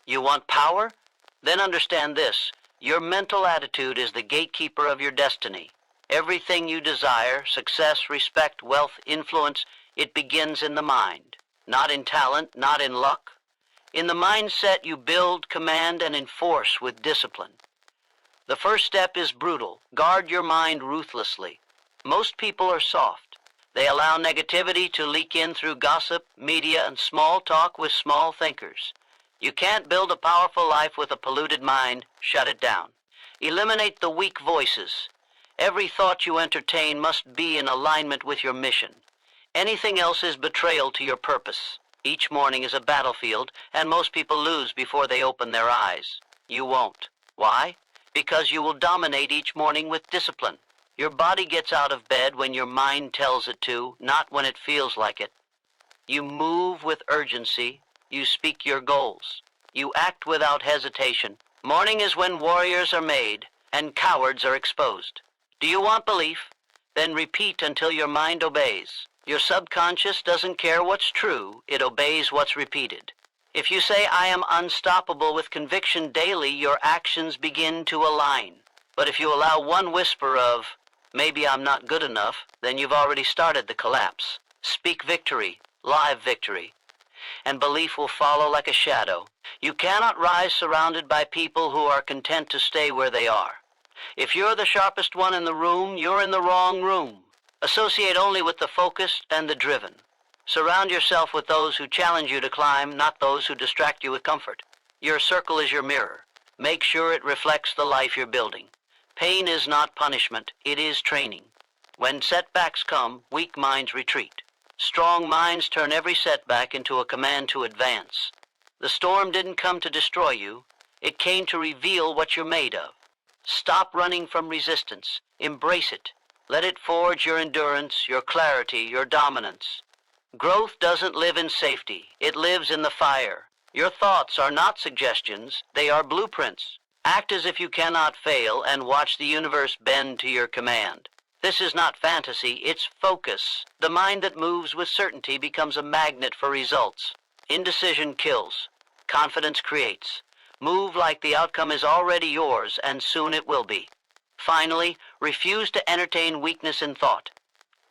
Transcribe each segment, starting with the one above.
You want power? Then understand this. Your mental attitude is the gatekeeper of your destiny. Everything you desire, success, respect, wealth, influence, it begins in the mind. Not in talent, not in luck. In the mindset you build, command, and enforce with discipline. The first step is brutal. Guard your mind ruthlessly. Most people are soft. They allow negativity to leak in through gossip, media, and small talk with small thinkers. You can't build a powerful life with a polluted mind. Shut it down. Eliminate the weak voices. Every thought you entertain must be in alignment with your mission. Anything else is betrayal to your purpose. Each morning is a battlefield, and most people lose before they open their eyes. You won't. Why? Because you will dominate each morning with discipline. Your body gets out of bed when your mind tells it to, not when it feels like it. You move with urgency. You speak your goals. You act without hesitation. Morning is when warriors are made and cowards are exposed. Do you want belief? Then repeat until your mind obeys. Your subconscious doesn't care what's true. It obeys what's repeated. If you say, I am unstoppable with conviction daily, your actions begin to align. But if you allow one whisper of, maybe I'm not good enough, then you've already started the collapse. Speak victory, live victory, and belief will follow like a shadow. You cannot rise surrounded by people who are content to stay where they are. If you're the sharpest one in the room, you're in the wrong room. Associate only with the focused and the driven. Surround yourself with those who challenge you to climb, not those who distract you with comfort. Your circle is your mirror. Make sure it reflects the life you're building. Pain is not punishment, it is training. When setbacks come, weak minds retreat. Strong minds turn every setback into a command to advance. The storm didn't come to destroy you, it came to reveal what you're made of. Stop running from resistance. Embrace it. Let it forge your endurance, your clarity, your dominance. Growth doesn't live in safety. It lives in the fire. Your thoughts are not suggestions. They are blueprints. Act as if you cannot fail and watch the universe bend to your command. This is not fantasy. It's focus. The mind that moves with certainty becomes a magnet for results. Indecision kills. Confidence creates. Move like the outcome is already yours, and soon it will be. Finally, refuse to entertain weakness in thought.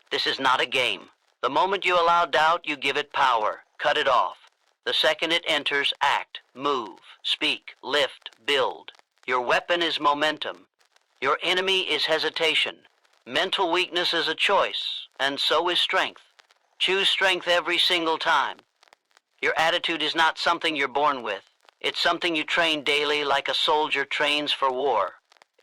This is not a game. The moment you allow doubt, you give it power. Cut it off. The second it enters, act, move, speak, lift, build. Your weapon is momentum. Your enemy is hesitation. Mental weakness is a choice, and so is strength. Choose strength every single time. Your attitude is not something you're born with. It's something you train daily like a soldier trains for war.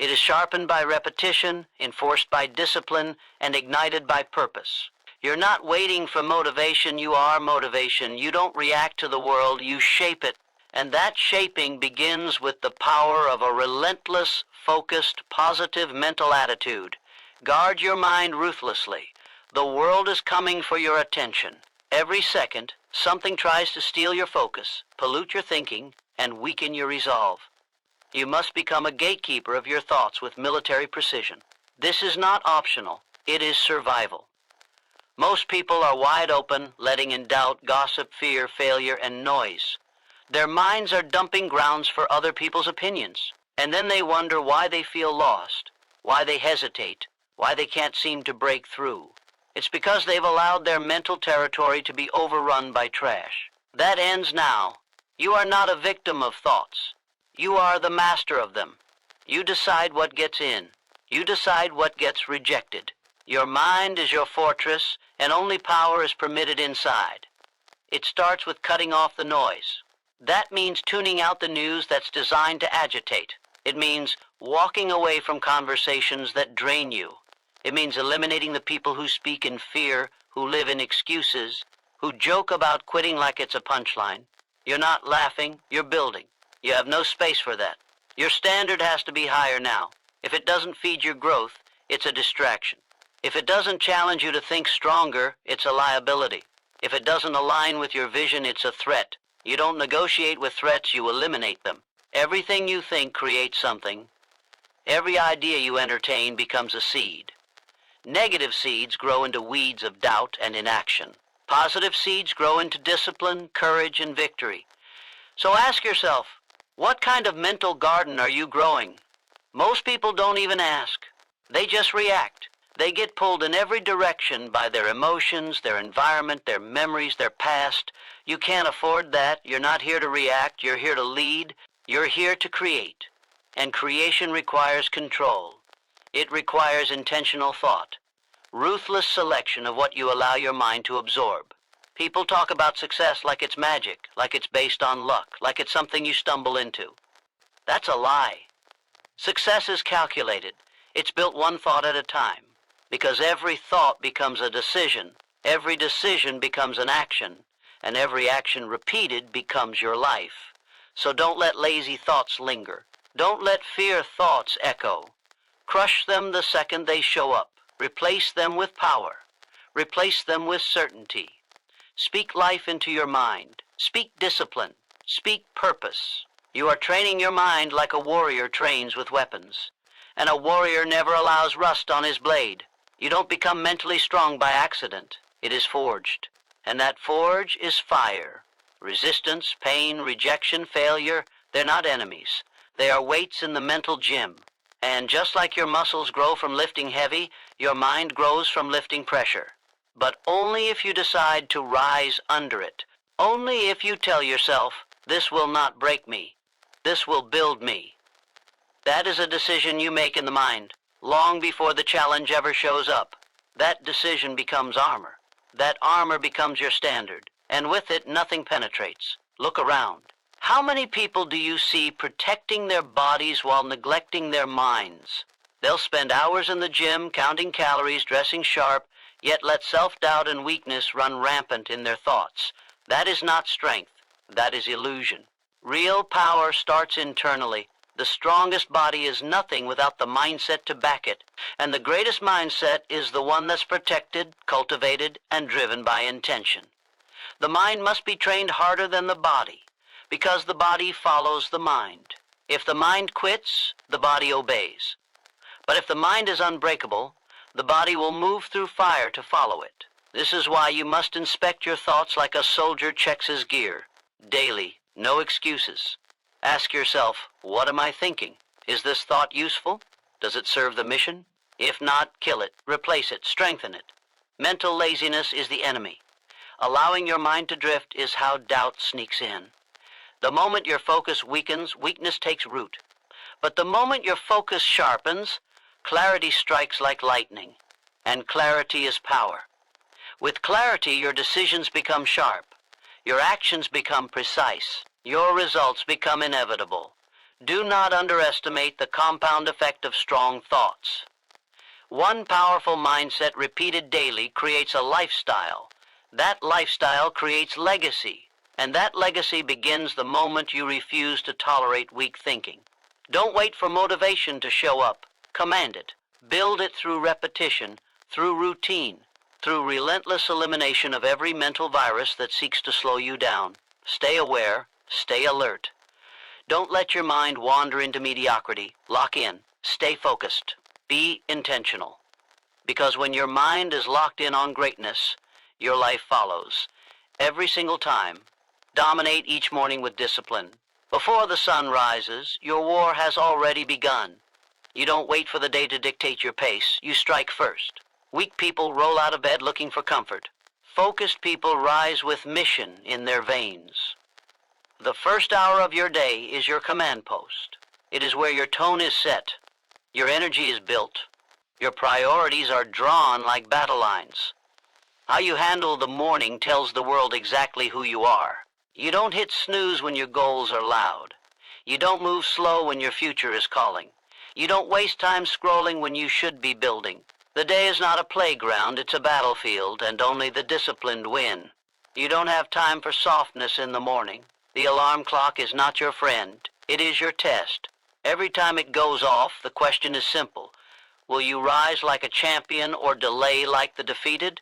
It is sharpened by repetition, enforced by discipline, and ignited by purpose. You're not waiting for motivation, you are motivation. You don't react to the world, you shape it. And that shaping begins with the power of a relentless, focused, positive mental attitude. Guard your mind ruthlessly. The world is coming for your attention. Every second, something tries to steal your focus, pollute your thinking, and weaken your resolve. You must become a gatekeeper of your thoughts with military precision. This is not optional. It is survival. Most people are wide open, letting in doubt, gossip, fear, failure, and noise. Their minds are dumping grounds for other people's opinions. And then they wonder why they feel lost, why they hesitate, why they can't seem to break through. It's because they've allowed their mental territory to be overrun by trash. That ends now. You are not a victim of thoughts. You are the master of them. You decide what gets in. You decide what gets rejected. Your mind is your fortress, and only power is permitted inside. It starts with cutting off the noise. That means tuning out the news that's designed to agitate. It means walking away from conversations that drain you. It means eliminating the people who speak in fear, who live in excuses, who joke about quitting like it's a punchline. You're not laughing, you're building. You have no space for that. Your standard has to be higher now. If it doesn't feed your growth, it's a distraction. If it doesn't challenge you to think stronger, it's a liability. If it doesn't align with your vision, it's a threat. You don't negotiate with threats, you eliminate them. Everything you think creates something. Every idea you entertain becomes a seed. Negative seeds grow into weeds of doubt and inaction. Positive seeds grow into discipline, courage, and victory. So ask yourself, what kind of mental garden are you growing? Most people don't even ask. They just react. They get pulled in every direction by their emotions, their environment, their memories, their past. You can't afford that. You're not here to react. You're here to lead. You're here to create. And creation requires control. It requires intentional thought, ruthless selection of what you allow your mind to absorb. People talk about success like it's magic, like it's based on luck, like it's something you stumble into. That's a lie. Success is calculated. It's built one thought at a time, because every thought becomes a decision, every decision becomes an action, and every action repeated becomes your life. So don't let lazy thoughts linger. Don't let fear thoughts echo. Crush them the second they show up. Replace them with power. Replace them with certainty. Speak life into your mind. Speak discipline. Speak purpose. You are training your mind like a warrior trains with weapons. And a warrior never allows rust on his blade. You don't become mentally strong by accident. It is forged. And that forge is fire. Resistance, pain, rejection, failure, they're not enemies. They are weights in the mental gym. And just like your muscles grow from lifting heavy, your mind grows from lifting pressure. But only if you decide to rise under it. Only if you tell yourself, this will not break me. This will build me. That is a decision you make in the mind, long before the challenge ever shows up. That decision becomes armor. That armor becomes your standard. And with it, nothing penetrates. Look around. How many people do you see protecting their bodies while neglecting their minds? They'll spend hours in the gym, counting calories, dressing sharp, yet let self-doubt and weakness run rampant in their thoughts. That is not strength. That is illusion. Real power starts internally. The strongest body is nothing without the mindset to back it. And the greatest mindset is the one that's protected, cultivated, and driven by intention. The mind must be trained harder than the body, because the body follows the mind. If the mind quits, the body obeys. But if the mind is unbreakable, the body will move through fire to follow it. This is why you must inspect your thoughts like a soldier checks his gear. Daily, no excuses. Ask yourself, what am I thinking? Is this thought useful? Does it serve the mission? If not, kill it, replace it, strengthen it. Mental laziness is the enemy. Allowing your mind to drift is how doubt sneaks in. The moment your focus weakens, weakness takes root. But the moment your focus sharpens, clarity strikes like lightning. And clarity is power. With clarity, your decisions become sharp. Your actions become precise. Your results become inevitable. Do not underestimate the compound effect of strong thoughts. One powerful mindset repeated daily creates a lifestyle. That lifestyle creates legacy. And that legacy begins the moment you refuse to tolerate weak thinking. Don't wait for motivation to show up. Command it. Build it through repetition, through routine, through relentless elimination of every mental virus that seeks to slow you down. Stay aware. Stay alert. Don't let your mind wander into mediocrity. Lock in. Stay focused. Be intentional. Because when your mind is locked in on greatness, your life follows. Every single time. Dominate each morning with discipline. Before the sun rises, your war has already begun. You don't wait for the day to dictate your pace. You strike first. Weak people roll out of bed looking for comfort. Focused people rise with mission in their veins. The first hour of your day is your command post. It is where your tone is set. Your energy is built. Your priorities are drawn like battle lines. How you handle the morning tells the world exactly who you are. You don't hit snooze when your goals are loud. You don't move slow when your future is calling. You don't waste time scrolling when you should be building. The day is not a playground, it's a battlefield, and only the disciplined win. You don't have time for softness in the morning. The alarm clock is not your friend. It is your test. Every time it goes off, the question is simple. Will you rise like a champion or delay like the defeated?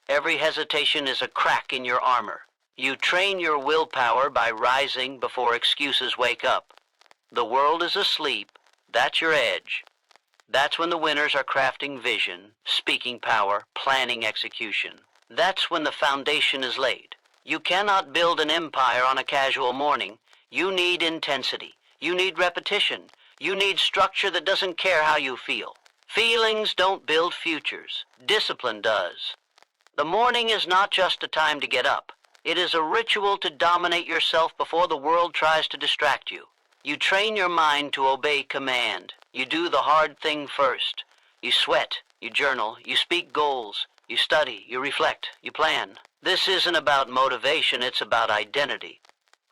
Every hesitation is a crack in your armor. You train your willpower by rising before excuses wake up. The world is asleep. That's your edge. That's when the winners are crafting vision, speaking power, planning execution. That's when the foundation is laid. You cannot build an empire on a casual morning. You need intensity. You need repetition. You need structure that doesn't care how you feel. Feelings don't build futures. Discipline does. The morning is not just a time to get up. It is a ritual to dominate yourself before the world tries to distract you. You train your mind to obey command. You do the hard thing first. You sweat, you journal, you speak goals, you study, you reflect, you plan. This isn't about motivation, it's about identity.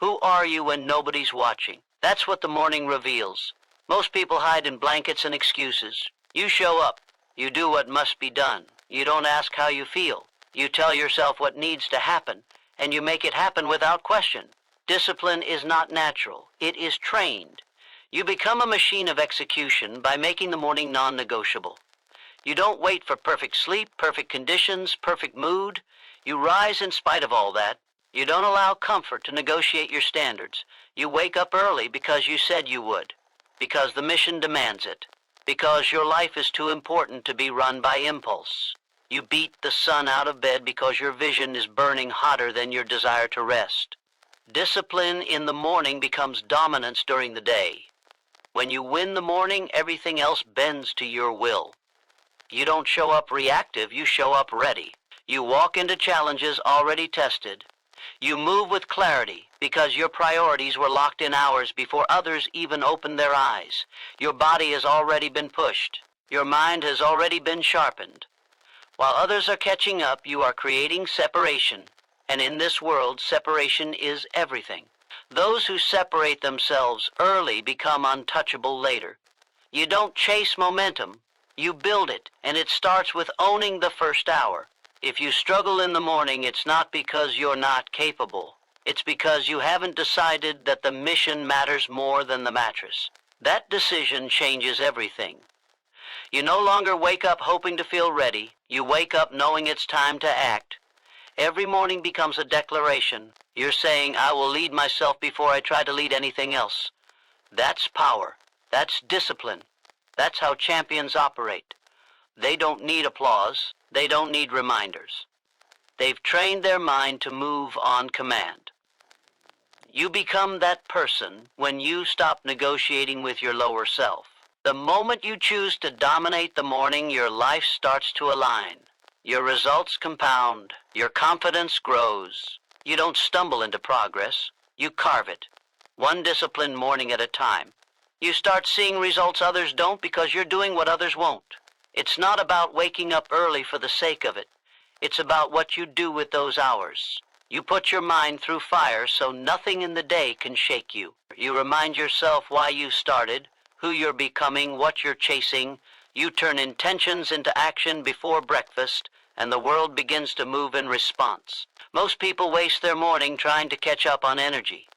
Who are you when nobody's watching? That's what the morning reveals. Most people hide in blankets and excuses. You show up. You do what must be done. You don't ask how you feel. You tell yourself what needs to happen, and you make it happen without question. Discipline is not natural. It is trained. You become a machine of execution by making the morning non-negotiable. You don't wait for perfect sleep, perfect conditions, perfect mood. You rise in spite of all that. You don't allow comfort to negotiate your standards. You wake up early because you said you would, because the mission demands it, because your life is too important to be run by impulse. You beat the sun out of bed because your vision is burning hotter than your desire to rest. Discipline in the morning becomes dominance during the day. When you win the morning, everything else bends to your will. You don't show up reactive, you show up ready. You walk into challenges already tested. You move with clarity because your priorities were locked in hours before others even opened their eyes. Your body has already been pushed. Your mind has already been sharpened. While others are catching up, you are creating separation. And in this world, separation is everything. Those who separate themselves early become untouchable later. You don't chase momentum. You build it, and it starts with owning the first hour. If you struggle in the morning, it's not because you're not capable. It's because you haven't decided that the mission matters more than the mattress. That decision changes everything. You no longer wake up hoping to feel ready. You wake up knowing it's time to act. Every morning becomes a declaration. You're saying, I will lead myself before I try to lead anything else. That's power. That's discipline. That's how champions operate. They don't need applause. They don't need reminders. They've trained their mind to move on command. You become that person when you stop negotiating with your lower self. The moment you choose to dominate the morning, your life starts to align. Your results compound. Your confidence grows. You don't stumble into progress. You carve it. One disciplined morning at a time. You start seeing results others don't because you're doing what others won't. It's not about waking up early for the sake of it. It's about what you do with those hours. You put your mind through fire so nothing in the day can shake you. You remind yourself why you started, who you're becoming, what you're chasing. You turn intentions into action before breakfast, and the world begins to move in response. Most people waste their morning trying to catch up on energy.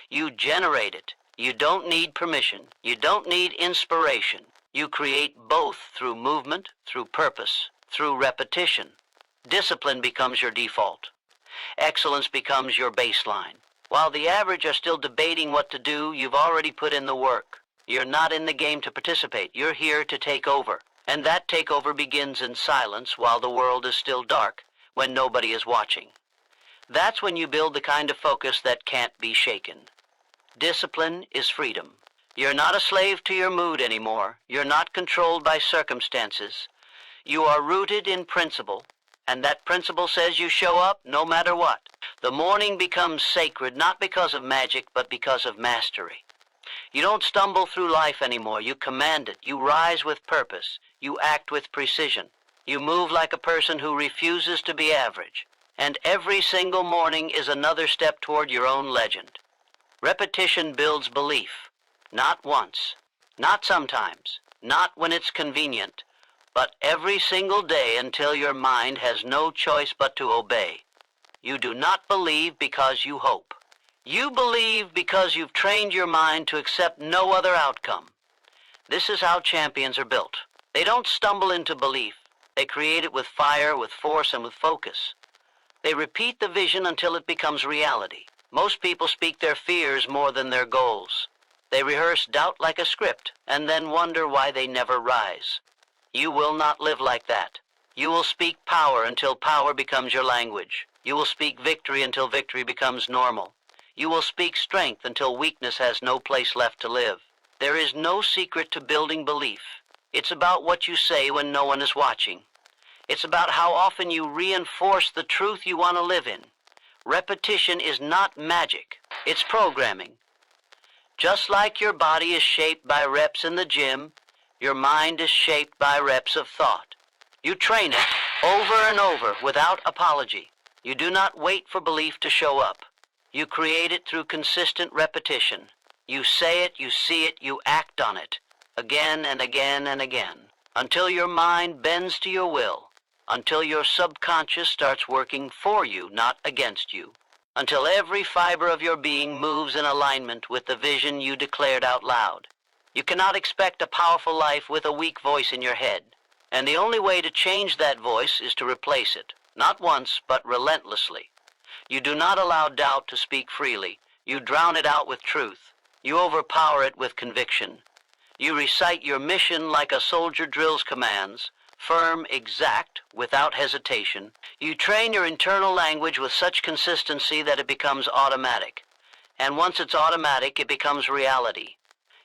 You generate it. You don't need permission. You don't need inspiration. You create both through movement, through purpose, through repetition. Discipline becomes your default. Excellence becomes your baseline. While the average are still debating what to do, you've already put in the work. You're not in the game to participate. You're here to take over. And that takeover begins in silence while the world is still dark, when nobody is watching. That's when you build the kind of focus that can't be shaken. Discipline is freedom. You're not a slave to your mood anymore. You're not controlled by circumstances. You are rooted in principle, and that principle says you show up no matter what. The morning becomes sacred not because of magic, but because of mastery. You don't stumble through life anymore. You command it. You rise with purpose. You act with precision. You move like a person who refuses to be average. And every single morning is another step toward your own legend. Repetition builds belief. Not once, not sometimes, not when it's convenient, but every single day until your mind has no choice but to obey. You do not believe because you hope. You believe because you've trained your mind to accept no other outcome. This is how champions are built. They don't stumble into belief. They create it with fire, with force, and with focus. They repeat the vision until it becomes reality. Most people speak their fears more than their goals. They rehearse doubt like a script and then wonder why they never rise. You will not live like that. You will speak power until power becomes your language. You will speak victory until victory becomes normal. You will speak strength until weakness has no place left to live. There is no secret to building belief. It's about what you say when no one is watching. It's about how often you reinforce the truth you want to live in. Repetition is not magic. It's programming. Just like your body is shaped by reps in the gym, your mind is shaped by reps of thought. You train it over and over without apology. You do not wait for belief to show up. You create it through consistent repetition. You say it, you see it, you act on it, again and again and again, until your mind bends to your will, until your subconscious starts working for you, not against you, until every fiber of your being moves in alignment with the vision you declared out loud. You cannot expect a powerful life with a weak voice in your head, and the only way to change that voice is to replace it, not once, but relentlessly. You do not allow doubt to speak freely. You drown it out with truth. You overpower it with conviction. You recite your mission like a soldier drills commands, firm, exact, without hesitation. You train your internal language with such consistency that it becomes automatic. And once it's automatic, it becomes reality.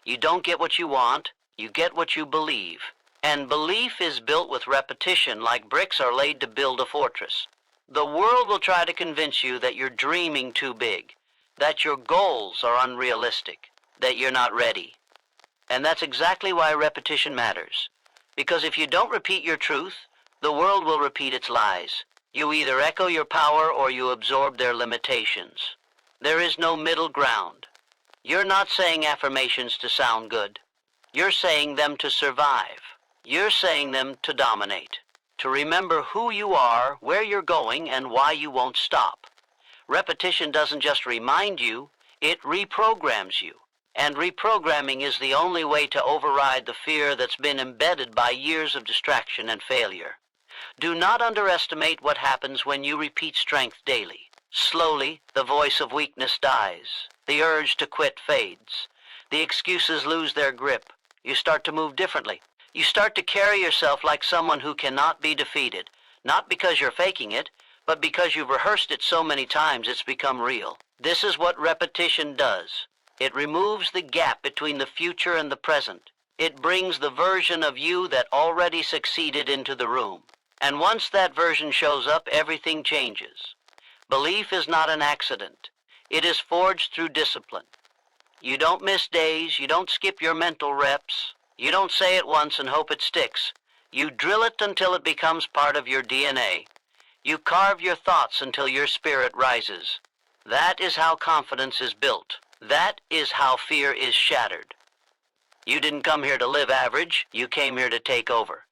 You don't get what you want, you get what you believe. And belief is built with repetition, like bricks are laid to build a fortress. The world will try to convince you that you're dreaming too big, that your goals are unrealistic, that you're not ready. And that's exactly why repetition matters. Because if you don't repeat your truth, the world will repeat its lies. You either echo your power or you absorb their limitations. There is no middle ground. You're not saying affirmations to sound good. You're saying them to survive. You're saying them to dominate, to remember who you are, where you're going, and why you won't stop. Repetition doesn't just remind you, it reprograms you. And reprogramming is the only way to override the fear that's been embedded by years of distraction and failure. Do not underestimate what happens when you repeat strength daily. Slowly, the voice of weakness dies. The urge to quit fades. The excuses lose their grip. You start to move differently. You start to carry yourself like someone who cannot be defeated, not because you're faking it, but because you've rehearsed it so many times it's become real. This is what repetition does. It removes the gap between the future and the present. It brings the version of you that already succeeded into the room. And once that version shows up, everything changes. Belief is not an accident. It is forged through discipline. You don't miss days. You don't skip your mental reps. You don't say it once and hope it sticks. You drill it until it becomes part of your DNA. You carve your thoughts until your spirit rises. That is how confidence is built. That is how fear is shattered. You didn't come here to live average. You came here to take over.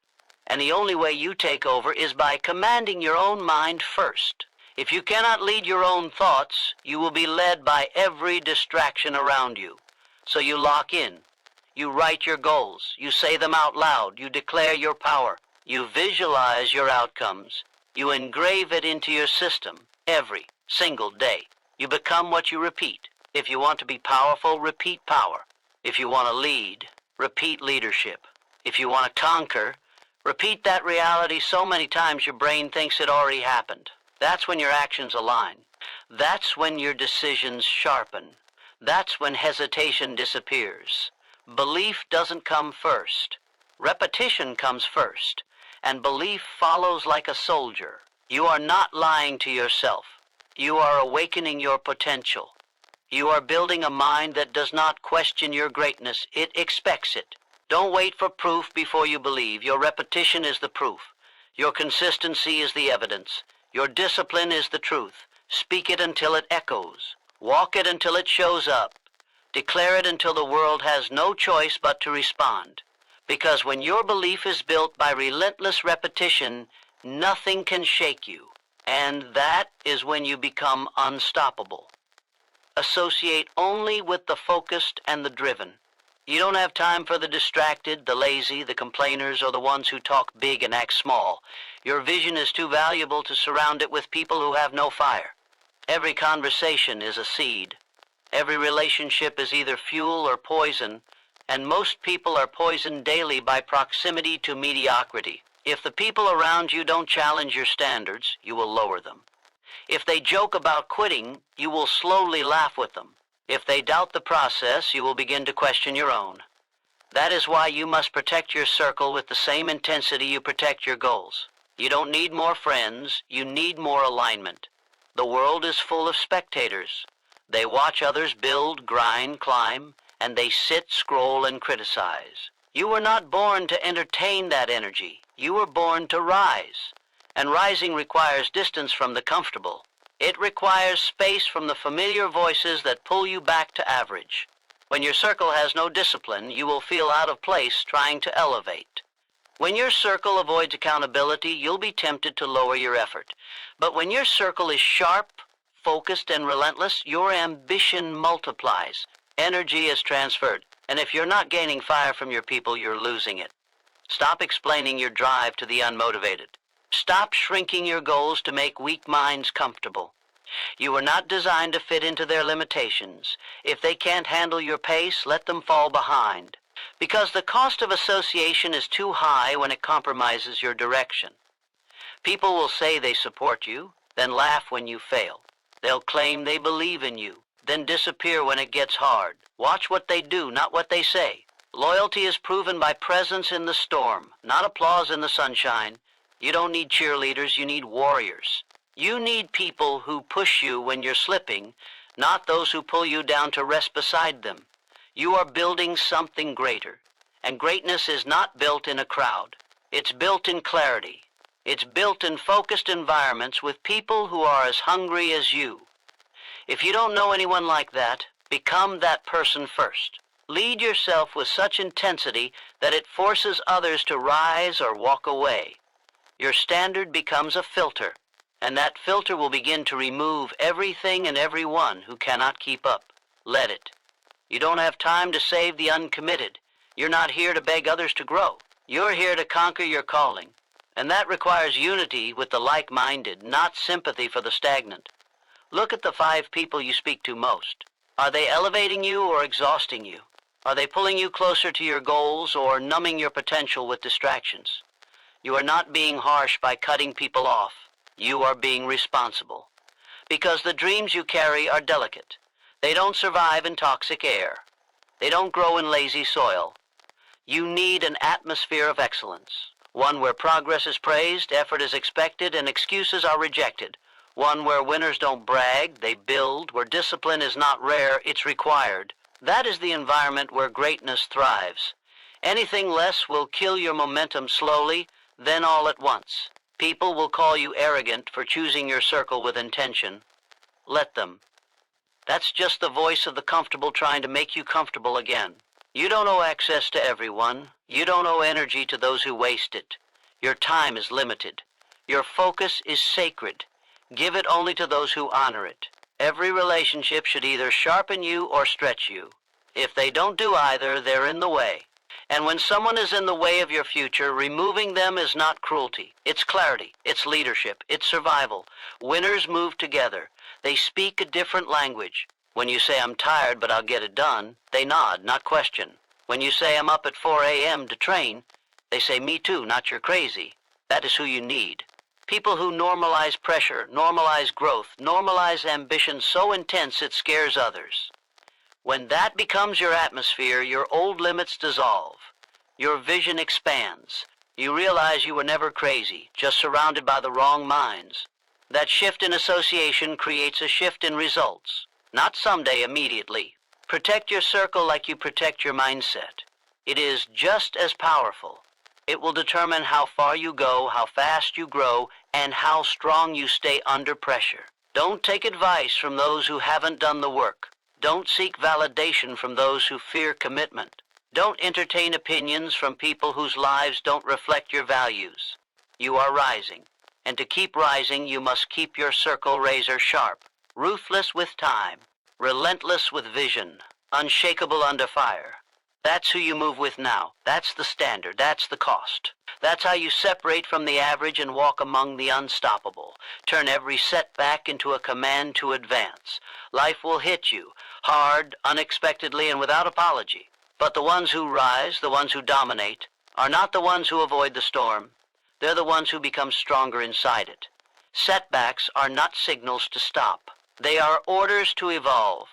And the only way you take over is by commanding your own mind first. If you cannot lead your own thoughts, you will be led by every distraction around you. So you lock in. You write your goals. You say them out loud. You declare your power. You visualize your outcomes. You engrave it into your system every single day. You become what you repeat. If you want to be powerful, repeat power. If you want to lead, repeat leadership. If you want to conquer, repeat that reality so many times your brain thinks it already happened. That's when your actions align. That's when your decisions sharpen. That's when hesitation disappears. Belief doesn't come first. Repetition comes first. And belief follows like a soldier. You are not lying to yourself. You are awakening your potential. You are building a mind that does not question your greatness. It expects it. Don't wait for proof before you believe. Your repetition is the proof. Your consistency is the evidence. Your discipline is the truth. Speak it until it echoes. Walk it until it shows up. Declare it until the world has no choice but to respond. Because when your belief is built by relentless repetition, nothing can shake you. And that is when you become unstoppable. Associate only with the focused and the driven. You don't have time for the distracted, the lazy, the complainers, or the ones who talk big and act small. Your vision is too valuable to surround it with people who have no fire. Every conversation is a seed. Every relationship is either fuel or poison, and most people are poisoned daily by proximity to mediocrity. If the people around you don't challenge your standards, you will lower them. If they joke about quitting, you will slowly laugh with them. If they doubt the process, you will begin to question your own. That is why you must protect your circle with the same intensity you protect your goals. You don't need more friends, you need more alignment. The world is full of spectators. They watch others build, grind, climb, and they sit, scroll, and criticize. You were not born to entertain that energy. You were born to rise. And rising requires distance from the comfortable. It requires space from the familiar voices that pull you back to average. When your circle has no discipline, you will feel out of place trying to elevate. When your circle avoids accountability, you'll be tempted to lower your effort. But when your circle is sharp, focused, and relentless, your ambition multiplies. Energy is transferred. And if you're not gaining fire from your people, you're losing it. Stop explaining your drive to the unmotivated. Stop shrinking your goals to make weak minds comfortable. You were not designed to fit into their limitations. If they can't handle your pace, let them fall behind. Because the cost of association is too high when it compromises your direction. People will say they support you, then laugh when you fail. They'll claim they believe in you, then disappear when it gets hard. Watch what they do, not what they say. Loyalty is proven by presence in the storm, not applause in the sunshine. You don't need cheerleaders, you need warriors. You need people who push you when you're slipping, not those who pull you down to rest beside them. You are building something greater, and greatness is not built in a crowd. It's built in clarity. It's built in focused environments with people who are as hungry as you. If you don't know anyone like that, become that person first. Lead yourself with such intensity that it forces others to rise or walk away. Your standard becomes a filter, and that filter will begin to remove everything and everyone who cannot keep up. Let it. You don't have time to save the uncommitted. You're not here to beg others to grow. You're here to conquer your calling. And that requires unity with the like-minded, not sympathy for the stagnant. Look at the 5 people you speak to most. Are they elevating you or exhausting you? Are they pulling you closer to your goals or numbing your potential with distractions? You are not being harsh by cutting people off. You are being responsible. Because the dreams you carry are delicate. They don't survive in toxic air. They don't grow in lazy soil. You need an atmosphere of excellence. One where progress is praised, effort is expected, and excuses are rejected. One where winners don't brag, they build, where discipline is not rare, it's required. That is the environment where greatness thrives. Anything less will kill your momentum slowly, then all at once. People will call you arrogant for choosing your circle with intention. Let them. That's just the voice of the comfortable trying to make you comfortable again. You don't owe access to everyone. You don't owe energy to those who waste it. Your time is limited. Your focus is sacred. Give it only to those who honor it. Every relationship should either sharpen you or stretch you. If they don't do either, they're in the way. And when someone is in the way of your future, removing them is not cruelty. It's clarity. It's leadership. It's survival. Winners move together. They speak a different language. When you say, "I'm tired, but I'll get it done," they nod, not question. When you say, "I'm up at 4 a.m. to train," they say, "Me too, not you're crazy." That is who you need. People who normalize pressure, normalize growth, normalize ambition so intense it scares others. When that becomes your atmosphere, your old limits dissolve. Your vision expands. You realize you were never crazy, just surrounded by the wrong minds. That shift in association creates a shift in results. Not someday, immediately. Protect your circle like you protect your mindset. It is just as powerful. It will determine how far you go, how fast you grow, and how strong you stay under pressure. Don't take advice from those who haven't done the work. Don't seek validation from those who fear commitment. Don't entertain opinions from people whose lives don't reflect your values. You are rising, and to keep rising, you must keep your circle razor sharp, ruthless with time, relentless with vision, unshakable under fire. That's who you move with now. That's the standard. That's the cost. That's how you separate from the average and walk among the unstoppable. Turn every setback into a command to advance. Life will hit you, hard, unexpectedly, and without apology. But the ones who rise, the ones who dominate, are not the ones who avoid the storm. They're the ones who become stronger inside it. Setbacks are not signals to stop. They are orders to evolve.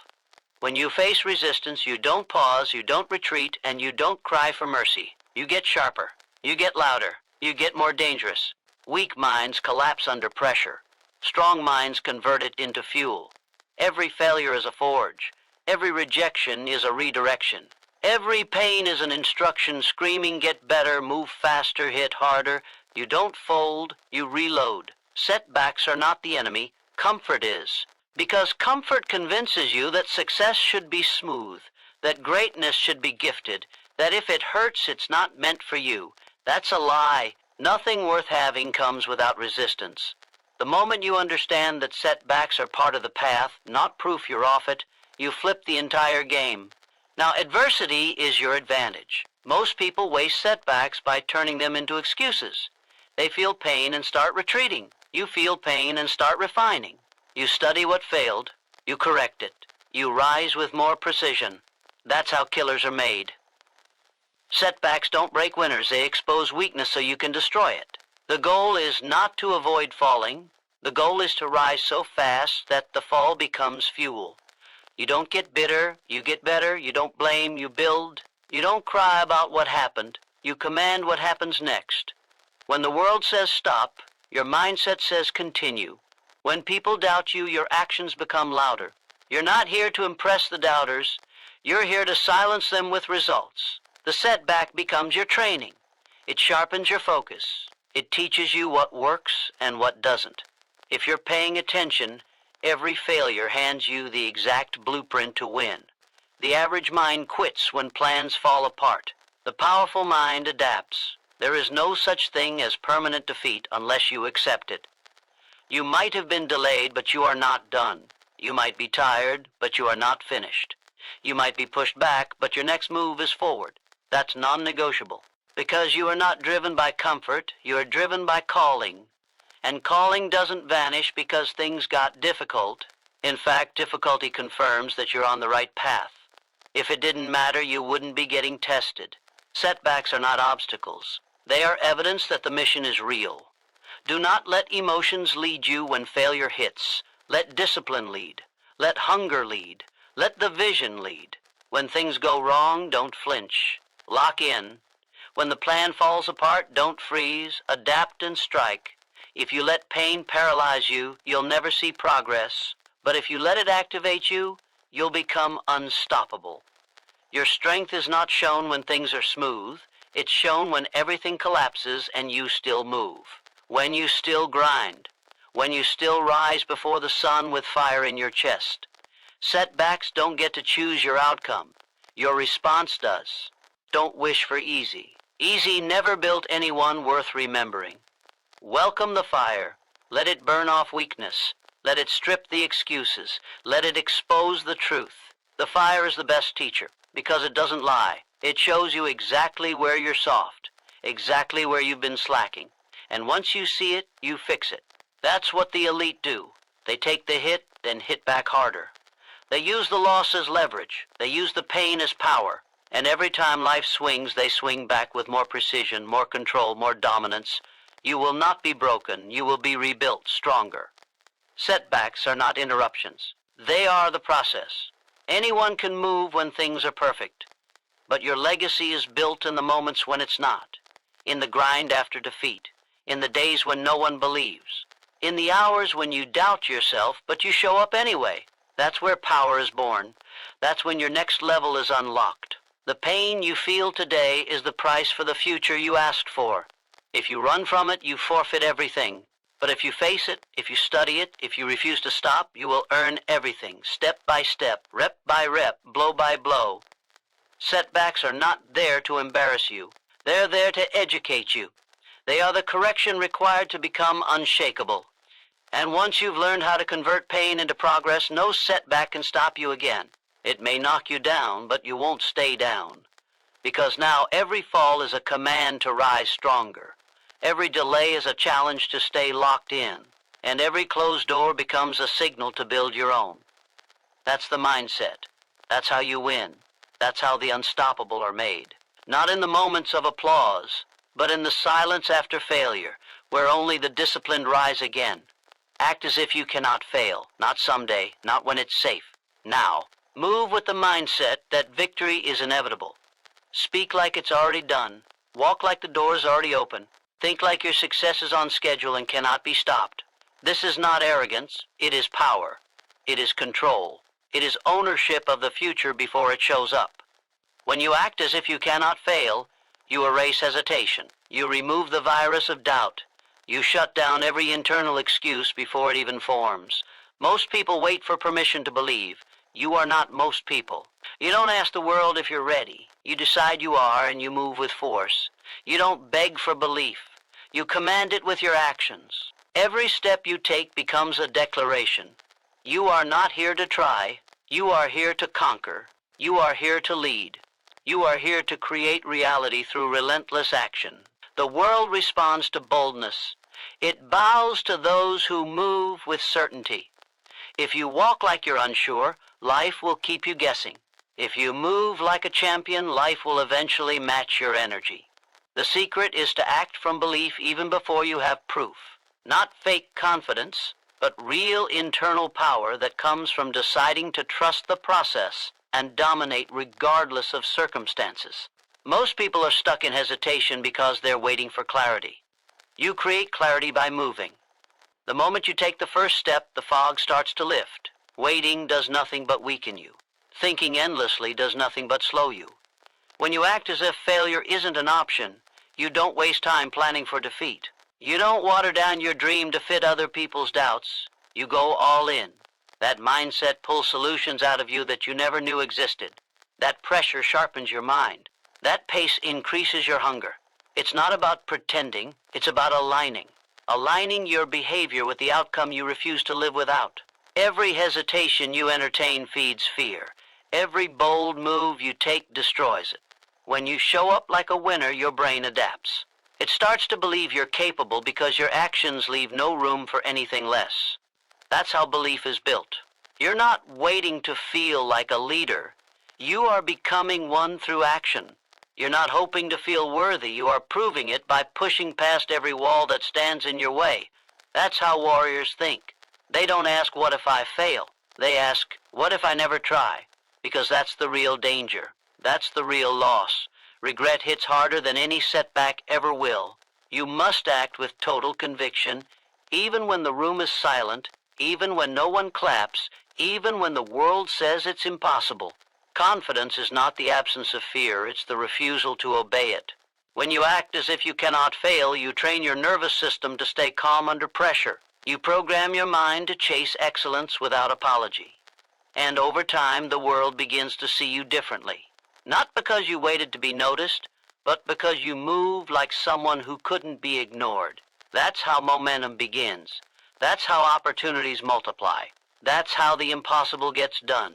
When you face resistance, you don't pause, you don't retreat, and you don't cry for mercy. You get sharper. You get louder. You get more dangerous. Weak minds collapse under pressure. Strong minds convert it into fuel. Every failure is a forge. Every rejection is a redirection. Every pain is an instruction screaming, get better, move faster, hit harder. You don't fold, you reload. Setbacks are not the enemy, comfort is. Because comfort convinces you that success should be smooth, that greatness should be gifted, that if it hurts, it's not meant for you. That's a lie. Nothing worth having comes without resistance. The moment you understand that setbacks are part of the path, not proof you're off it, you flip the entire game. Now, adversity is your advantage. Most people waste setbacks by turning them into excuses. They feel pain and start retreating. You feel pain and start refining. You study what failed. You correct it. You rise with more precision. That's how killers are made. Setbacks don't break winners. They expose weakness so you can destroy it. The goal is not to avoid falling. The goal is to rise so fast that the fall becomes fuel. You don't get bitter, you get better. You don't blame, you build. You don't cry about what happened. You command what happens next. When the world says stop, your mindset says continue. When people doubt you, your actions become louder. You're not here to impress the doubters. You're here to silence them with results. The setback becomes your training. It sharpens your focus. It teaches you what works and what doesn't. If you're paying attention, every failure hands you the exact blueprint to win. The average mind quits when plans fall apart. The powerful mind adapts. There is no such thing as permanent defeat unless you accept it. You might have been delayed, but you are not done. You might be tired, but you are not finished. You might be pushed back, but your next move is forward. That's non-negotiable. Because you are not driven by comfort, you are driven by calling. And calling doesn't vanish because things got difficult. In fact, difficulty confirms that you're on the right path. If it didn't matter, you wouldn't be getting tested. Setbacks are not obstacles. They are evidence that the mission is real. Do not let emotions lead you when failure hits. Let discipline lead. Let hunger lead. Let the vision lead. When things go wrong, don't flinch. Lock in. When the plan falls apart, don't freeze. Adapt and strike. If you let pain paralyze you, you'll never see progress. But if you let it activate you, you'll become unstoppable. Your strength is not shown when things are smooth. It's shown when everything collapses and you still move. When you still grind. When you still rise before the sun with fire in your chest. Setbacks don't get to choose your outcome. Your response does. Don't wish for easy. Easy never built anyone worth remembering. Welcome the fire. Let it burn off weakness. Let it strip the excuses. Let it expose the truth. The fire is the best teacher because it doesn't lie. It shows you exactly where you're soft, exactly where you've been slacking. And once you see it, you fix it. That's what the elite do. They take the hit, then hit back harder. They use the loss as leverage. They use the pain as power. And every time life swings, they swing back with more precision, more control, more dominance. You will not be broken. You will be rebuilt stronger. Setbacks are not interruptions. They are the process. Anyone can move when things are perfect. But your legacy is built in the moments when it's not. In the grind after defeat. In the days when no one believes. In the hours when you doubt yourself, but you show up anyway. That's where power is born. That's when your next level is unlocked. The pain you feel today is the price for the future you asked for. If you run from it, you forfeit everything. But if you face it, if you study it, if you refuse to stop, you will earn everything, step by step, rep by rep, blow by blow. Setbacks are not there to embarrass you. They're there to educate you. They are the correction required to become unshakable. And once you've learned how to convert pain into progress, no setback can stop you again. It may knock you down, but you won't stay down. Because now every fall is a command to rise stronger. Every delay is a challenge to stay locked in. And every closed door becomes a signal to build your own. That's the mindset. That's how you win. That's how the unstoppable are made. Not in the moments of applause, but in the silence after failure, where only the disciplined rise again. Act as if you cannot fail, not someday, not when it's safe. Now, move with the mindset that victory is inevitable. Speak like it's already done. Walk like the door is already open. Think like your success is on schedule and cannot be stopped. This is not arrogance, it is power. It is control. It is ownership of the future before it shows up. When you act as if you cannot fail, you erase hesitation. You remove the virus of doubt. You shut down every internal excuse before it even forms. Most people wait for permission to believe. You are not most people. You don't ask the world if you're ready. You decide you are and you move with force. You don't beg for belief. You command it with your actions. Every step you take becomes a declaration. You are not here to try. You are here to conquer. You are here to lead. You are here to create reality through relentless action. The world responds to boldness. It bows to those who move with certainty. If you walk like you're unsure, life will keep you guessing. If you move like a champion, life will eventually match your energy. The secret is to act from belief even before you have proof. Not fake confidence, but real internal power that comes from deciding to trust the process and dominate regardless of circumstances. Most people are stuck in hesitation because they're waiting for clarity. You create clarity by moving. The moment you take the first step, the fog starts to lift. Waiting does nothing but weaken you. Thinking endlessly does nothing but slow you. When you act as if failure isn't an option, you don't waste time planning for defeat. You don't water down your dream to fit other people's doubts. You go all in. That mindset pulls solutions out of you that you never knew existed. That pressure sharpens your mind. That pace increases your hunger. It's not about pretending, it's about aligning. Aligning your behavior with the outcome you refuse to live without. Every hesitation you entertain feeds fear. Every bold move you take destroys it. When you show up like a winner, your brain adapts. It starts to believe you're capable because your actions leave no room for anything less. That's how belief is built. You're not waiting to feel like a leader. You are becoming one through action. You're not hoping to feel worthy. You are proving it by pushing past every wall that stands in your way. That's how warriors think. They don't ask, what if I fail? They ask, what if I never try? Because that's the real danger. That's the real loss. Regret hits harder than any setback ever will. You must act with total conviction, even when the room is silent, even when no one claps, even when the world says it's impossible. Confidence is not the absence of fear, it's the refusal to obey it. When you act as if you cannot fail, you train your nervous system to stay calm under pressure. You program your mind to chase excellence without apology. And over time, the world begins to see you differently. Not because you waited to be noticed, but because you moved like someone who couldn't be ignored. That's how momentum begins. That's how opportunities multiply. That's how the impossible gets done.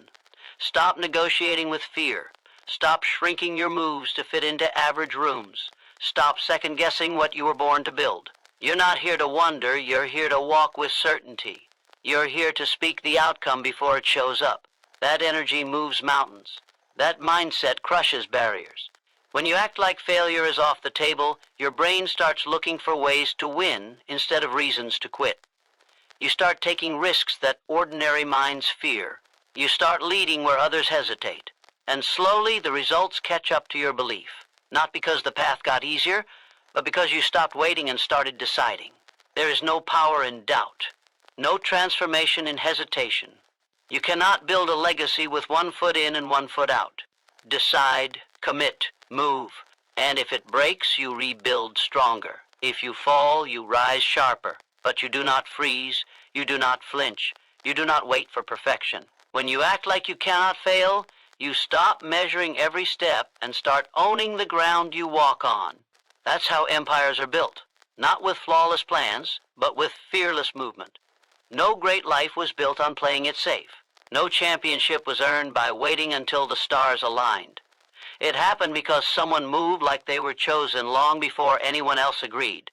Stop negotiating with fear. Stop shrinking your moves to fit into average rooms. Stop second-guessing what you were born to build. You're not here to wonder, you're here to walk with certainty. You're here to speak the outcome before it shows up. That energy moves mountains. That mindset crushes barriers. When you act like failure is off the table, your brain starts looking for ways to win instead of reasons to quit. You start taking risks that ordinary minds fear. You start leading where others hesitate. And slowly the results catch up to your belief. Not because the path got easier, but because you stopped waiting and started deciding. There is no power in doubt. No transformation in hesitation. You cannot build a legacy with one foot in and one foot out. Decide, commit, move. And if it breaks, you rebuild stronger. If you fall, you rise sharper. But you do not freeze. You do not flinch. You do not wait for perfection. When you act like you cannot fail, you stop measuring every step and start owning the ground you walk on. That's how empires are built. Not with flawless plans, but with fearless movement. No great life was built on playing it safe. No championship was earned by waiting until the stars aligned. It happened because someone moved like they were chosen long before anyone else agreed.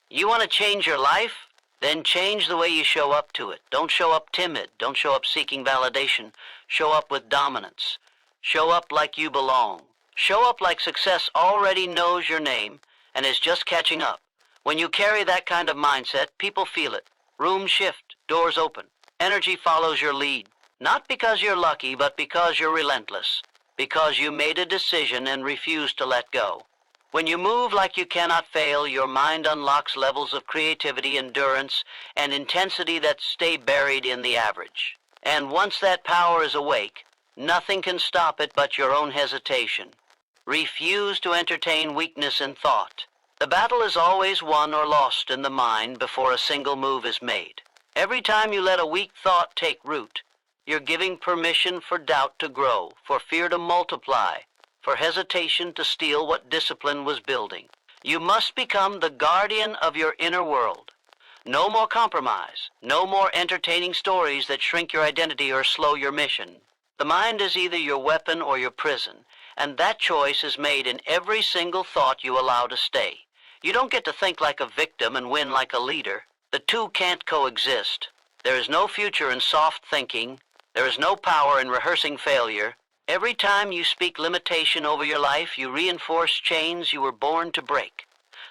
You want to change your life? Then change the way you show up to it. Don't show up timid. Don't show up seeking validation. Show up with dominance. Show up like you belong. Show up like success already knows your name and is just catching up. When you carry that kind of mindset, people feel it. Rooms shift, doors open. Energy follows your lead. Not because you're lucky, but because you're relentless. Because you made a decision and refused to let go. When you move like you cannot fail, your mind unlocks levels of creativity, endurance, and intensity that stay buried in the average. And once that power is awake, nothing can stop it but your own hesitation. Refuse to entertain weakness in thought. The battle is always won or lost in the mind before a single move is made. Every time you let a weak thought take root, you're giving permission for doubt to grow, for fear to multiply, for hesitation to steal what discipline was building. You must become the guardian of your inner world. No more compromise, no more entertaining stories that shrink your identity or slow your mission. The mind is either your weapon or your prison, and that choice is made in every single thought you allow to stay. You don't get to think like a victim and win like a leader. The two can't coexist. There is no future in soft thinking. There is no power in rehearsing failure. Every time you speak limitation over your life, you reinforce chains you were born to break.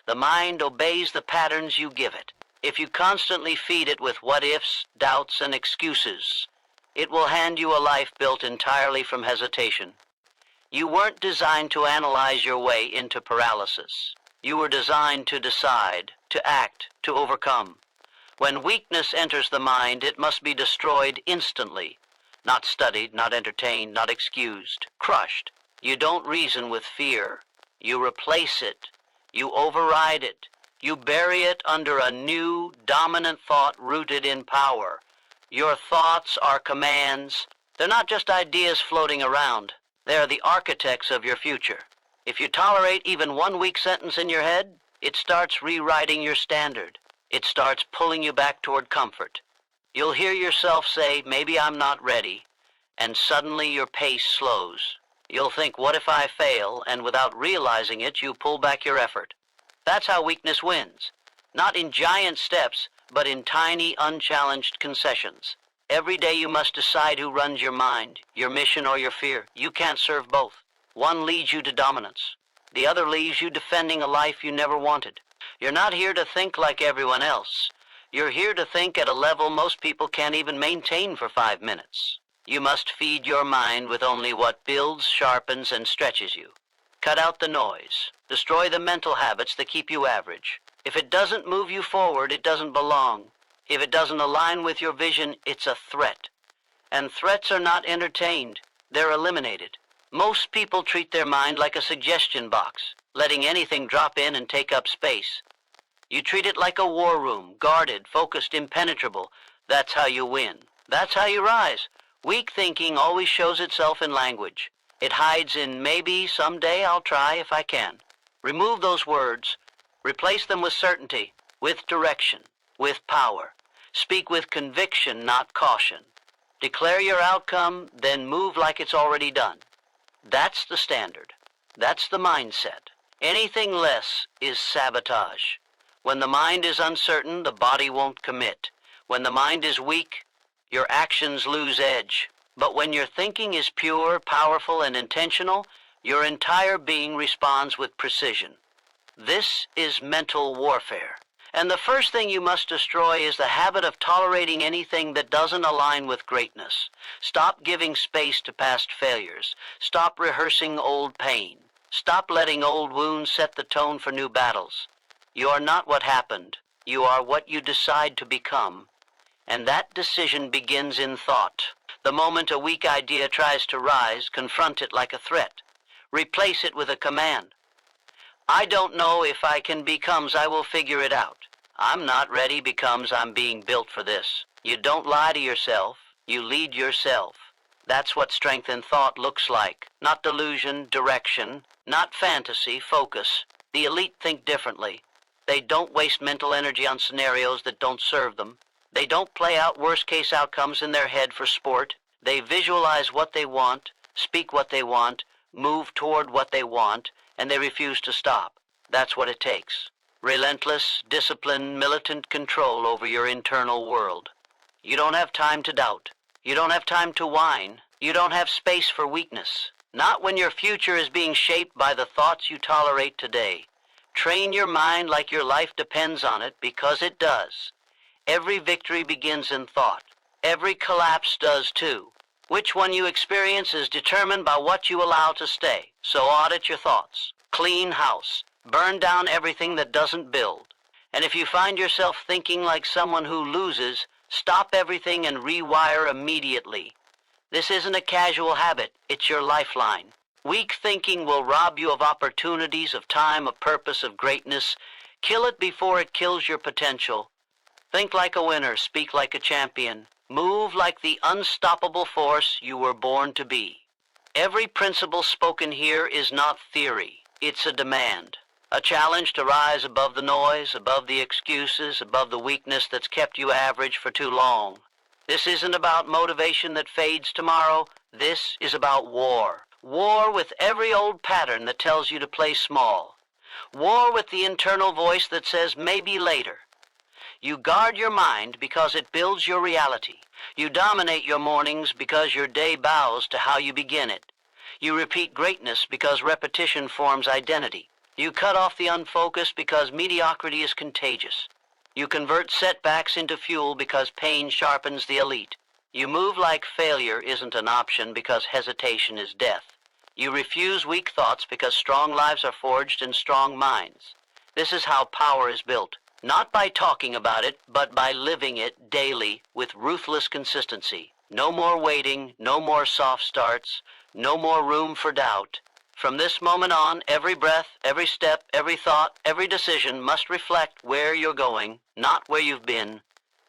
The mind obeys the patterns you give it. If you constantly feed it with what-ifs, doubts, and excuses, it will hand you a life built entirely from hesitation. You weren't designed to analyze your way into paralysis. You were designed to decide, to act, to overcome. When weakness enters the mind, it must be destroyed instantly. Not studied, not entertained, not excused, crushed. You don't reason with fear. You replace it. You override it. You bury it under a new, dominant thought rooted in power. Your thoughts are commands. They're not just ideas floating around. They are the architects of your future. If you tolerate even one weak sentence in your head, it starts rewriting your standard. It starts pulling you back toward comfort. You'll hear yourself say, maybe I'm not ready, and suddenly your pace slows. You'll think, what if I fail? And without realizing it, you pull back your effort. That's how weakness wins. Not in giant steps, but in tiny, unchallenged concessions. Every day you must decide who runs your mind, your mission or your fear. You can't serve both. One leads you to dominance. The other leaves you defending a life you never wanted. You're not here to think like everyone else. You're here to think at a level most people can't even maintain for 5 minutes. You must feed your mind with only what builds, sharpens, and stretches you. Cut out the noise. Destroy the mental habits that keep you average. If it doesn't move you forward, it doesn't belong. If it doesn't align with your vision, it's a threat. And threats are not entertained. They're eliminated. Most people treat their mind like a suggestion box, letting anything drop in and take up space. You treat it like a war room, guarded, focused, impenetrable. That's how you win. That's how you rise. Weak thinking always shows itself in language. It hides in maybe, someday, I'll try if I can. Remove those words. Replace them with certainty, with direction, with power. Speak with conviction, not caution. Declare your outcome, then move like it's already done. That's the standard. That's the mindset. Anything less is sabotage. When the mind is uncertain, the body won't commit. When the mind is weak, your actions lose edge. But when your thinking is pure, powerful, and intentional, your entire being responds with precision. This is mental warfare. And the first thing you must destroy is the habit of tolerating anything that doesn't align with greatness. Stop giving space to past failures. Stop rehearsing old pain. Stop letting old wounds set the tone for new battles. You are not what happened. You are what you decide to become. And that decision begins in thought. The moment a weak idea tries to rise, confront it like a threat. Replace it with a command. I don't know if I can becomes I will figure it out. I'm not ready becomes I'm being built for this. You don't lie to yourself. You lead yourself. That's what strength in thought looks like. Not delusion, direction. Not fantasy, focus. The elite think differently. They don't waste mental energy on scenarios that don't serve them. They don't play out worst-case outcomes in their head for sport. They visualize what they want, speak what they want, move toward what they want, and they refuse to stop. That's what it takes. Relentless, disciplined, militant control over your internal world. You don't have time to doubt. You don't have time to whine. You don't have space for weakness. Not when your future is being shaped by the thoughts you tolerate today. Train your mind like your life depends on it, because it does. Every victory begins in thought. Every collapse does too. Which one you experience is determined by what you allow to stay. So audit your thoughts. Clean house. Burn down everything that doesn't build. And if you find yourself thinking like someone who loses, stop everything and rewire immediately. This isn't a casual habit, it's your lifeline. Weak thinking will rob you of opportunities, of time, of purpose, of greatness. Kill it before it kills your potential. Think like a winner, speak like a champion. Move like the unstoppable force you were born to be. Every principle spoken here is not theory, it's a demand. A challenge to rise above the noise, above the excuses, above the weakness that's kept you average for too long. This isn't about motivation that fades tomorrow. This is about war. War with every old pattern that tells you to play small. War with the internal voice that says maybe later. You guard your mind because it builds your reality. You dominate your mornings because your day bows to how you begin it. You repeat greatness because repetition forms identity. You cut off the unfocused because mediocrity is contagious. You convert setbacks into fuel because pain sharpens the elite. You move like failure isn't an option because hesitation is death. You refuse weak thoughts because strong lives are forged in strong minds. This is how power is built. Not by talking about it, but by living it daily with ruthless consistency. No more waiting, no more soft starts, no more room for doubt. From this moment on, every breath, every step, every thought, every decision must reflect where you're going, not where you've been.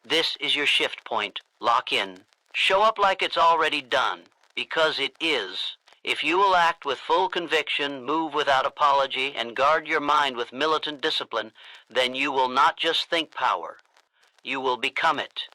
This is your shift point. Lock in. Show up like it's already done, because it is. If you will act with full conviction, move without apology, and guard your mind with militant discipline, then you will not just think power. You will become it.